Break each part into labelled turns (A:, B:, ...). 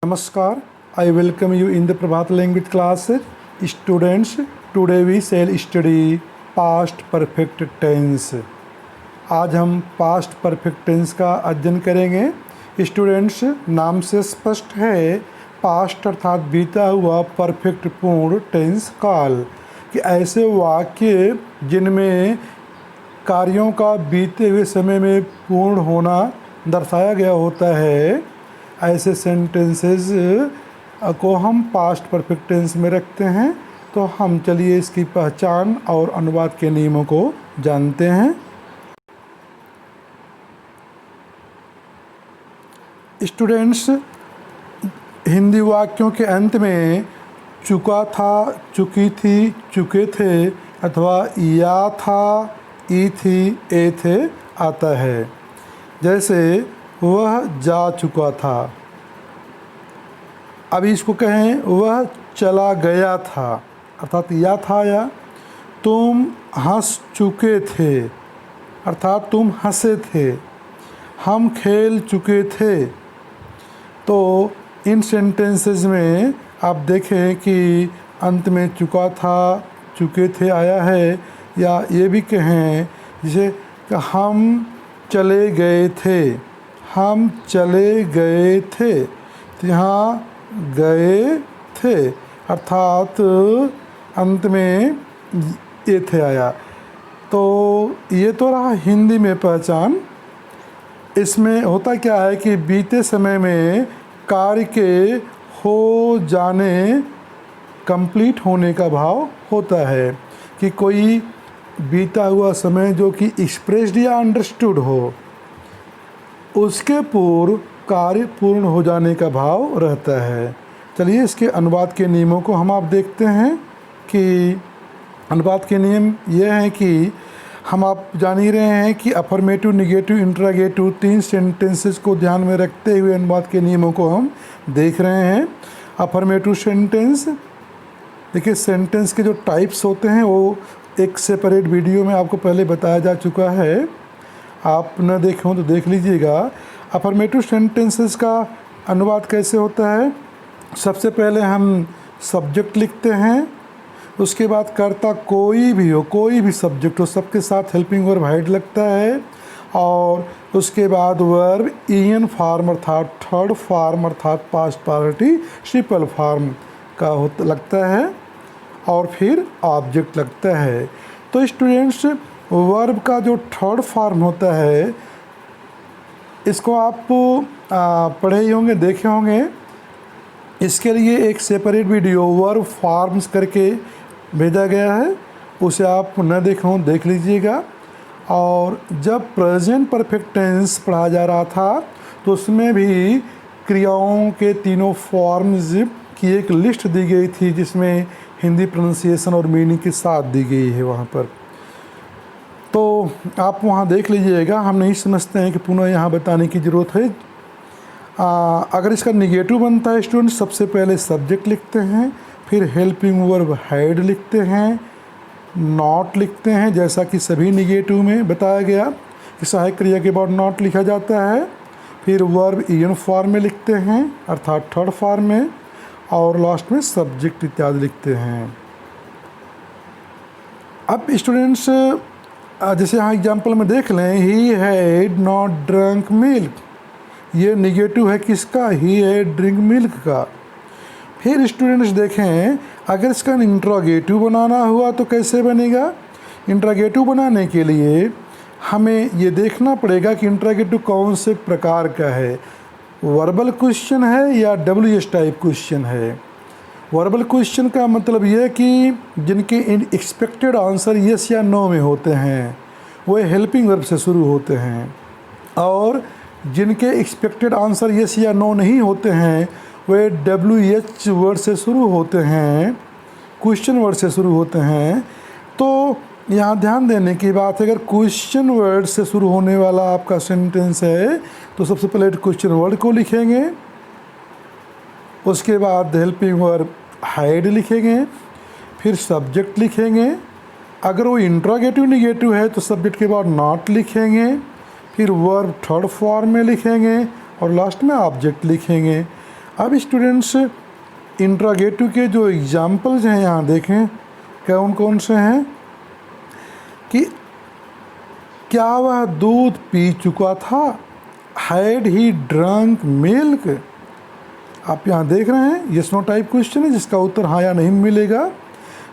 A: Namaskar, I welcome you in the Prabhat language classes. Students, today we shall study past perfect tense. आज हम past perfect tense का अध्ययन करेंगे। Students, नाम से स्पष्ट है, पास्ट अर्थात बीता हुआ परफेक्ट पूर्ण टेंस काल कि ऐसे वाक्य जिनमें कार्यों का बीते हुए समय में पूर्ण होना दर्शाया गया होता है, ऐसे सेंटेंसेस को हम पास्ट परफेक्ट टेंस में रखते हैं। तो हम चलिए इसकी पहचान और अनुवाद के नियमों को जानते हैं। स्टूडेंट्स, हिंदी वाक्यों के अंत में चुका था, चुकी थी, चुके थे अथवा या था, ई थी, ए थे आता है। जैसे वह जा चुका था। अभी इसको कहें वह चला गया था, अर्थात या था या। तुम हंस चुके थे, अर्थात तुम हंसे थे। हम खेल चुके थे। तो इन सेंटेंसेस में आप देखें कि अंत में चुका था, चुके थे आया है, या ये भी कहें जैसे कि हम चले गए थे, हम चले गए थे। तो यहाँ गए थे अर्थात अंत में ये थे आया। तो ये तो रहा हिंदी में पहचान। इसमें होता क्या है कि बीते समय में कार्य के हो जाने, कंप्लीट होने का भाव होता है कि कोई बीता हुआ समय जो कि एक्सप्रेस्ड या अंडरस्टूड हो, उसके पूर्व कार्य पूर्ण हो जाने का भाव रहता है। चलिए इसके अनुवाद के नियमों को हम आप देखते हैं कि अनुवाद के नियम ये हैं कि हम आप जान ही रहे हैं कि अफर्मेटिव, निगेटिव, इंट्रागेटिव तीन सेंटेंसेस को ध्यान में रखते हुए अनुवाद के नियमों को हम देख रहे हैं। अफर्मेटिव सेंटेंस, देखिए सेंटेंस के जो टाइप्स होते हैं वो एक सेपरेट वीडियो में आपको पहले बताया जा चुका है। आप न देखे हो तो देख लीजिएगा। अफर्मेटिव सेंटेंसेस का अनुवाद कैसे होता है? सबसे पहले हम सब्जेक्ट लिखते हैं, उसके बाद कर्ता कोई भी हो, कोई भी सब्जेक्ट हो, सबके साथ हेल्पिंग वर्ब हाइड लगता है, और उसके बाद वर्ब ईएन फॉर्म अर्थात थर्ड फॉर्म अर्थात पास्ट पार्टिसिपल फॉर्म का लगता है, और फिर ऑब्जेक्ट लगता है। तो स्टूडेंट्स, वर्ब का जो थर्ड फॉर्म होता है, इसको आप पढ़े ही होंगे, देखे होंगे। इसके लिए एक सेपरेट वीडियो वर्ब फॉर्म्स करके भेजा गया है, उसे आप न देखे हों देख लीजिएगा। और जब प्रेजेंट परफेक्ट टेंस पढ़ा जा रहा था तो उसमें भी क्रियाओं के तीनों फॉर्म्स की एक लिस्ट दी गई थी, जिसमें हिंदी प्रोनाउंसिएशन और मीनिंग के साथ दी गई है वहाँ पर। तो आप वहाँ देख लीजिएगा, हम नहीं समझते हैं कि पुनः यहाँ बताने की ज़रूरत है। अगर इसका निगेटिव बनता है स्टूडेंट, सबसे पहले सब्जेक्ट लिखते हैं, फिर हेल्पिंग वर्ब हैड लिखते हैं, नॉट लिखते हैं, जैसा कि सभी निगेटिव में बताया गया कि सहायक क्रिया के बाद नॉट लिखा जाता है। फिर वर्ब ईएन फॉर्म में लिखते हैं अर्थात थर्ड फॉर्म में, और लास्ट में सब्जेक्ट इत्यादि लिखते हैं। अब स्टूडेंट्स, जैसे यहाँ एग्जाम्पल में देख लें, he had not drunk milk, ये निगेटिव है किसका? ही हैड ड्रिंक मिल्क का। फिर स्टूडेंट्स देखें, अगर इसका इंट्रोगेटिव बनाना हुआ तो कैसे बनेगा? इंट्रोगेटिव बनाने के लिए हमें ये देखना पड़ेगा कि इंट्रोगेटिव कौन से प्रकार का है, वर्बल क्वेश्चन है या WH टाइप क्वेश्चन है। वर्बल क्वेश्चन का मतलब ये है कि जिनके एक्सपेक्टेड आंसर यस या नो में होते हैं, वो हेल्पिंग वर्ब से शुरू होते हैं, और जिनके एक्सपेक्टेड आंसर यस या नो नहीं होते हैं, वे WH वर्ड से शुरू होते हैं, क्वेश्चन वर्ड से शुरू होते हैं। तो यहाँ ध्यान देने की बात है, अगर क्वेश्चन वर्ड से शुरू होने वाला आपका सेंटेंस है तो सबसे पहले क्वेश्चन वर्ड को लिखेंगे, उसके बाद हेल्पिंग वर्ब हाइड लिखेंगे, फिर सब्जेक्ट लिखेंगे। अगर वो इंट्रोगेटिव निगेटिव है तो सब्जेक्ट के बाद नॉट लिखेंगे, फिर वर्ब थर्ड फॉर्म में लिखेंगे, और लास्ट में ऑब्जेक्ट लिखेंगे। अब स्टूडेंट्स इंट्रोगेटिव के जो एग्जाम्पल्स हैं यहाँ देखें कौन कौन से हैं कि क्या वह दूध पी चुका था, हैड ही ड्रंक मिल्क। आप यहाँ देख रहे हैं यस नो टाइप क्वेश्चन है जिसका उत्तर हाँ या नहीं मिलेगा,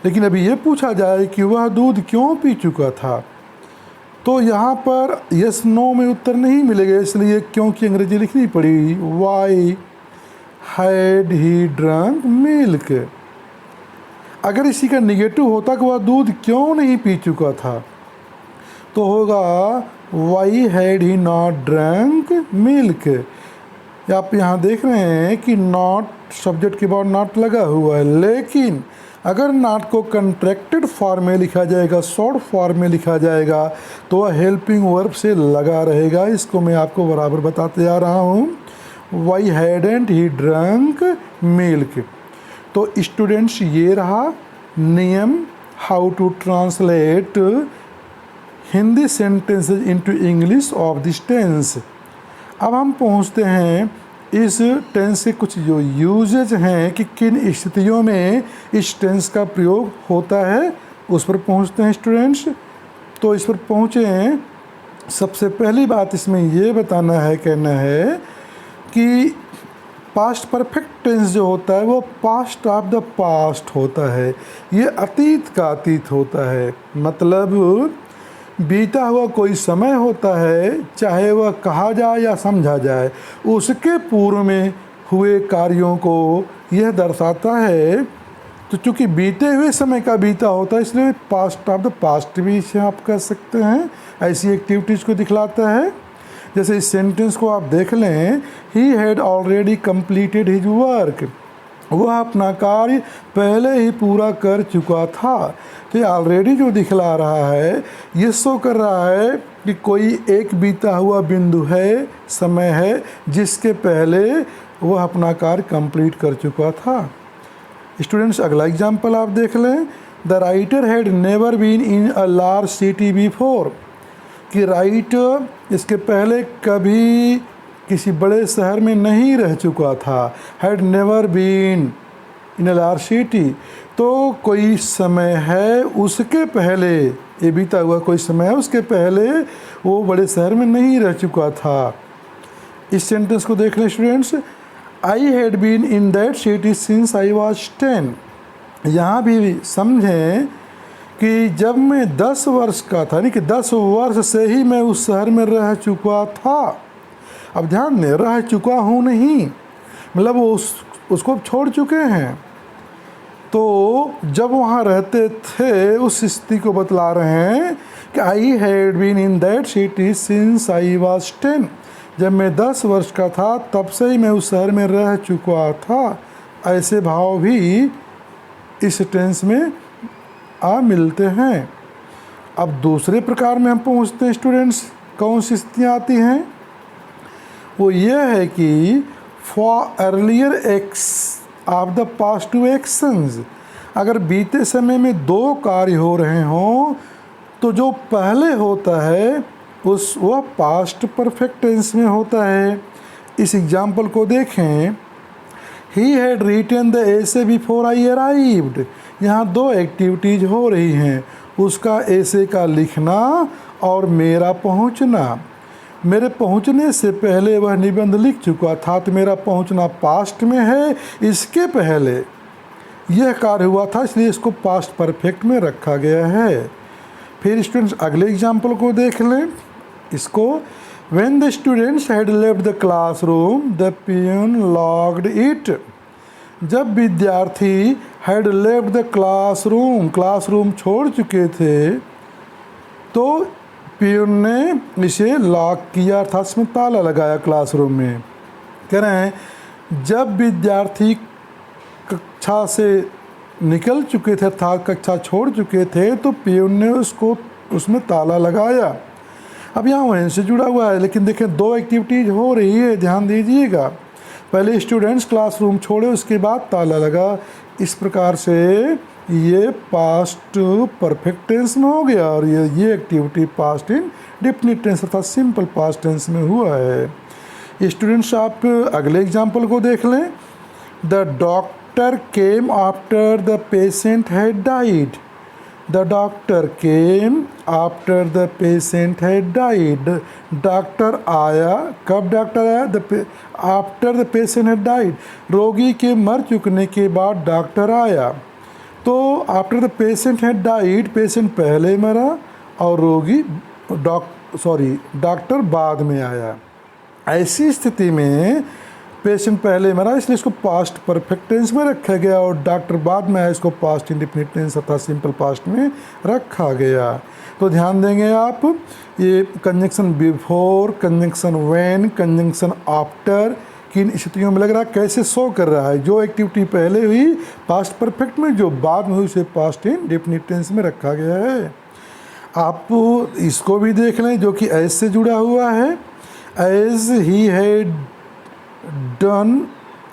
A: लेकिन अभी ये पूछा जाए कि वह दूध क्यों पी चुका था, तो यहाँ पर यस नो में उत्तर नहीं मिलेगा, इसलिए क्यों की अंग्रेजी लिखनी पड़ी, why had he drunk milk. अगर इसी का निगेटिव होता कि वह दूध क्यों नहीं पी चुका था, तो होगा why had he not drunk milk. आप यहाँ देख रहे हैं कि नॉट सब्जेक्ट के बाद नॉट लगा हुआ है, लेकिन अगर नॉट को कंट्रैक्टेड फॉर्म में लिखा जाएगा, शॉर्ट फॉर्म में लिखा जाएगा, तो वह हेल्पिंग वर्ब से लगा रहेगा। इसको मैं आपको बराबर बताते जा रहा हूँ, why hadn't he drunk milk. तो स्टूडेंट्स ये रहा नियम how to translate Hindi sentences into English of this tense. अब हम पहुंचते हैं इस टेंस के कुछ जो यूजेज हैं कि किन स्थितियों में इस टेंस का प्रयोग होता है, उस पर पहुंचते हैं स्टूडेंट्स। तो इस पर पहुँचें, सबसे पहली बात इसमें ये बताना है, कहना है कि पास्ट परफेक्ट टेंस जो होता है वो पास्ट ऑफ द पास्ट होता है, ये अतीत का अतीत होता है। मतलब बीता हुआ कोई समय होता है, चाहे वह कहा जाए या समझा जाए, उसके पूर्व में हुए कार्यों को यह दर्शाता है। तो चूँकि बीते हुए समय का बीता होता है, इसलिए पास्ट ऑफ द पास्ट भी इसे आप कह सकते हैं, ऐसी एक्टिविटीज़ को दिखलाता है। जैसे इस सेंटेंस को आप देख लें, he had already completed his work, वह अपना कार्य पहले ही पूरा कर चुका था। तो ये ऑलरेडी जो दिखला रहा है, ये शो कर रहा है कि कोई एक बीता हुआ बिंदु है, समय है, जिसके पहले वह अपना कार्य कंप्लीट कर चुका था। स्टूडेंट्स अगला एग्जाम्पल आप देख लें, the writer had never been in a large city before, कि राइटर इसके पहले कभी किसी बड़े शहर में नहीं रह चुका था, had never been in a large city. तो कोई समय है उसके पहले, ये बीता हुआ कोई समय है उसके पहले वो बड़े शहर में नहीं रह चुका था। इस सेंटेंस को देख लें students, I had been in that city since I was 10। यहाँ भी समझें कि जब मैं 10 वर्ष का था, यानी कि 10 वर्ष से ही मैं उस शहर में रह चुका था। अब ध्यान दें, रह चुका हूँ नहीं, मतलब वो उसको छोड़ चुके हैं। तो जब वहाँ रहते थे उस स्थिति को बतला रहे हैं कि I had been in that city since I was 10, जब मैं 10 वर्ष का था तब से ही मैं उस शहर में रह चुका था। ऐसे भाव भी इस टेंस में आ मिलते हैं। अब दूसरे प्रकार में हम पहुँचते हैं स्टूडेंट्स, कौन सी स्थितियाँ आती हैं, वो ये है कि for earlier acts of the past two actions, अगर बीते समय में दो कार्य हो रहे हों तो जो पहले होता है वह पास्ट परफेक्ट टेंस में होता है। इस एग्जाम्पल को देखें, he had written the essay before I arrived, यहाँ दो एक्टिविटीज़ हो रही हैं, उसका एसे का लिखना और मेरा पहुँचना। मेरे पहुँचने से पहले वह निबंध लिख चुका था, तो मेरा पहुँचना पास्ट में है, इसके पहले यह कार्य हुआ था, इसलिए इसको पास्ट परफेक्ट में रखा गया है। फिर स्टूडेंट्स अगले एग्जाम्पल को देख लें, इसको when the students had left the classroom the peon locked it, जब विद्यार्थी हैड लेफ्ट द क्लासरूम छोड़ चुके थे तो पियन ने इसे लॉक किया, अर्थात इसमें ताला लगाया क्लासरूम में। कह रहे हैं जब विद्यार्थी कक्षा से निकल चुके थे अर्थात कक्षा छोड़ चुके थे तो पियन ने उसमें ताला लगाया। अब यहाँ वहीं से जुड़ा हुआ है, लेकिन देखें दो एक्टिविटीज़ हो रही है, ध्यान दीजिएगा। पहले स्टूडेंट्स क्लासरूम छोड़े, उसके बाद ताला लगा। इस प्रकार से ये पास्ट परफेक्ट टेंस में हो गया और ये activity past indefinite tense अर्थात सिंपल पास्ट टेंस में हुआ है। स्टूडेंट्स आप अगले एग्जाम्पल को देख लें, the doctor came after the patient had died. The doctor came after the patient had died. Doctor आया, कब डॉक्टर आया? After the patient had died, रोगी के मर चुकने के बाद डॉक्टर आया। तो after the patient had died, patient पहले मरा और रोगी डॉक्टर बाद में आया। ऐसी स्थिति में पेशेंट पहले मरा, इसलिए इसको पास्ट परफेक्ट टेंस में रखा गया और डॉक्टर बाद में आया, इसको पास्ट इंडेफिनिट टेंस अर्थात सिंपल पास्ट में रखा गया। तो ध्यान देंगे आप, ये conjunction before, conjunction when, conjunction after किन स्थितियों में लग रहा है, कैसे शो कर रहा है। जो एक्टिविटी पहले हुई पास्ट परफेक्ट में, जो बाद में हुई उसे पास्ट इंडेफिनिट टेंस में रखा गया है। आप इसको भी देख लें जो कि एज से जुड़ा हुआ है। As he had done,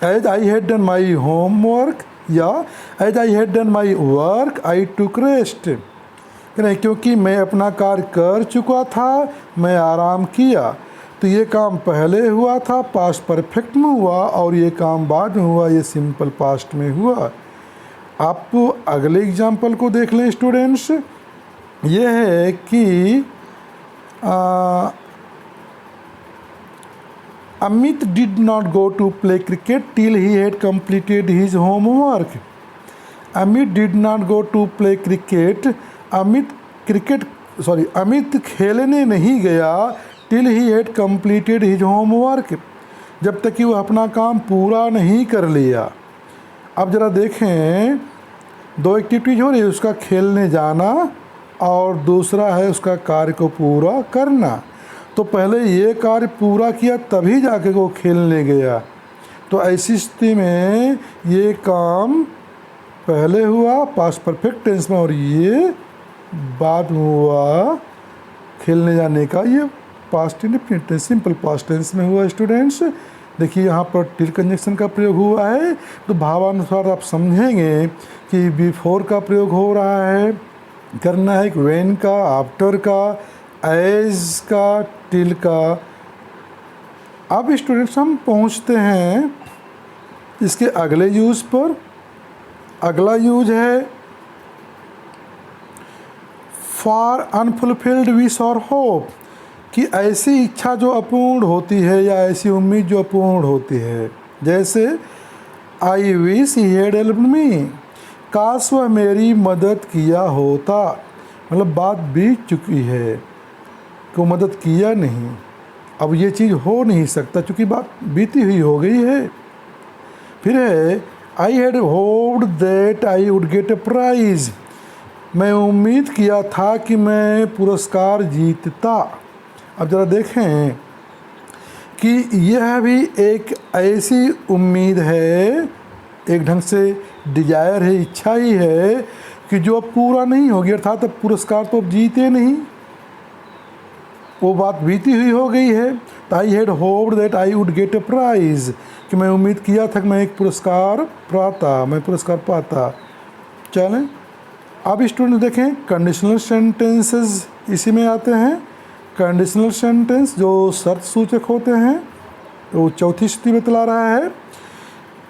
A: as I had done my homework, या as I had done my work I took rest. नहीं, क्योंकि मैं अपना कार्य कर चुका था, मैं आराम किया। तो ये काम पहले हुआ था, पास्ट परफेक्ट में हुआ, और ये काम बाद में हुआ, ये सिंपल पास्ट में हुआ। आप अगले एग्जाम्पल को देख लें स्टूडेंट्स। ये है कि Amit did not go to play cricket till he had completed his homework. Amit did not go to play cricket, Amit खेलने नहीं गया till he had completed his homework, जब तक कि वह अपना काम पूरा नहीं कर लिया। अब ज़रा देखें, दो एक्टिविटीज हो रही है, उसका खेलने जाना और दूसरा है उसका कार्य को पूरा करना। तो पहले ये कार्य पूरा किया तभी जाके वो खेलने गया। तो ऐसी स्थिति में ये काम पहले हुआ पास्ट परफेक्ट टेंस में और ये बाद में हुआ खेलने जाने का, ये past indefinite tense simple past tense में हुआ। स्टूडेंट्स देखिए यहाँ पर टिल कंजंक्शन का प्रयोग हुआ है, तो भावानुसार आप समझेंगे कि बिफोर का प्रयोग हो रहा है, करना है व्हेन का, आफ्टर का, एज का, टिल का। अब स्टूडेंट्स हम पहुँचते हैं इसके अगले यूज़ पर। अगला यूज है फॉर अनफुलफिल्ड विश और होप, कि ऐसी इच्छा जो अपूर्ण होती है या ऐसी उम्मीद जो अपूर्ण होती है। जैसे I wish he had helped me, काश वह मेरी मदद किया होता। मतलब बात बीत चुकी है, को मदद किया नहीं, अब ये चीज़ हो नहीं सकता क्योंकि बात बीती हुई हो गई है। फिर है I had hoped that I would get a price, मैं उम्मीद किया था कि मैं पुरस्कार जीतता। अब ज़रा देखें कि यह भी एक ऐसी उम्मीद है, एक ढंग से डिजायर है, इच्छा ही है कि जो अब पूरा नहीं होगी, अर्थात अब पुरस्कार तो अब जीते नहीं, वो बात बीती हुई हो गई है। तो I had hoped that I would get a price, कि मैं उम्मीद किया था कि मैं एक पुरस्कार पाता। चलें अब स्टूडेंट देखें कंडीशनल सेंटेंसेस इसी में आते हैं। कंडीशनल सेंटेंस जो शर्त सूचक होते हैं, तो चौथी स्थिति बतला रहा है।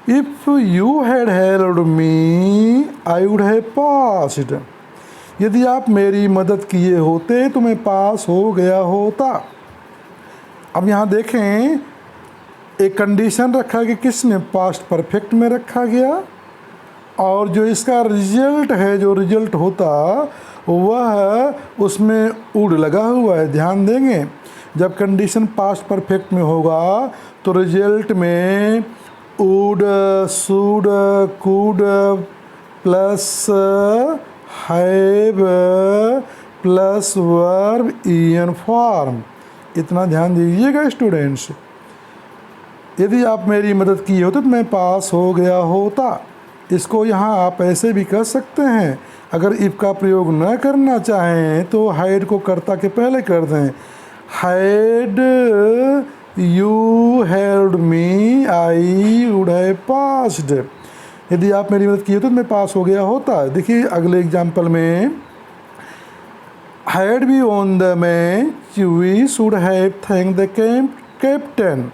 A: If you had helped me I would have passed, यदि आप मेरी मदद किए होते तो मैं पास हो गया होता। अब यहाँ देखें एक कंडीशन रखा गया, किस में? पास्ट परफेक्ट में रखा गया, और जो इसका रिजल्ट है, जो रिजल्ट होता वह उसमें वुड लगा हुआ है। ध्यान देंगे जब कंडीशन पास्ट परफेक्ट में होगा तो रिजल्ट में would, should, could plus have plus verb EN form. इतना ध्यान दीजिएगा स्टूडेंट्स। यदि आप मेरी मदद किए होते तो मैं पास हो गया होता। इसको यहाँ आप ऐसे भी कर सकते हैं, अगर इफ़ का प्रयोग न करना चाहें तो हैड को कर्ता के पहले कर दें। Had you helped me I would have passed, यदि आप मेरी मदद किए तो मैं पास हो गया होता। देखिए अगले एग्जाम्पल में, had we won the match we should have thank the captain,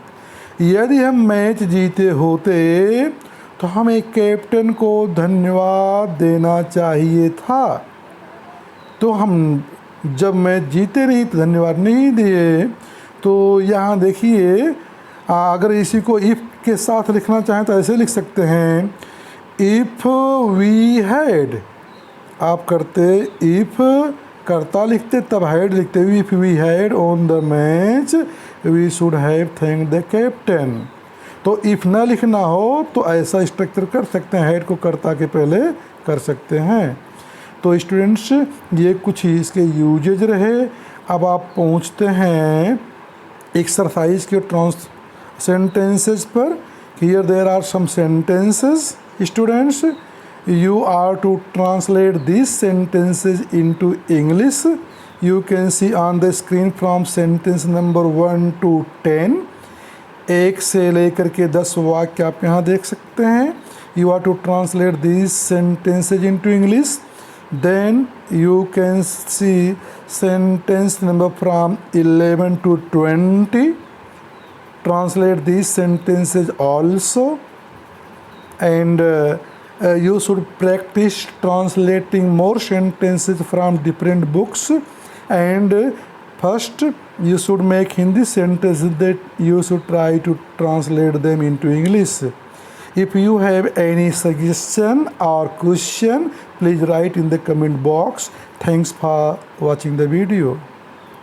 A: यदि हम मैच जीते होते तो हमें कैप्टन को धन्यवाद देना चाहिए था। तो हम जब मैच जीते नहीं तो धन्यवाद नहीं दिए। तो यहाँ देखिए, अगर इसी को इफ़ के साथ लिखना चाहें तो ऐसे लिख सकते हैं, इफ़ वी हैड। आप करते इफ़ करता लिखते तब हैड लिखते, if we had won the match we should have thank the captain. तो इफ़ ना लिखना हो तो ऐसा स्ट्रक्चर कर सकते हैं, हैड को करता के पहले कर सकते हैं। तो स्टूडेंट्स, ये कुछ ही इसके यूजेज रहे। अब आप पहुँचते हैं एक्सरसाइज के सेंटेंसेस पर। Here there are some sentences students, you are to translate these sentences into English. You can see on the screen from sentence number 1 to 10। 1 से लेकर के 10 वाक्य आप यहाँ देख सकते हैं। You are to translate these sentences into English. Then you can see sentence number from 11 to 20. Translate these sentences also. And you should practice translating more sentences from different books. And first you should make Hindi sentences that you should try to translate them into English. If you have any suggestion or question, please write in the comment box. Thanks for watching the video.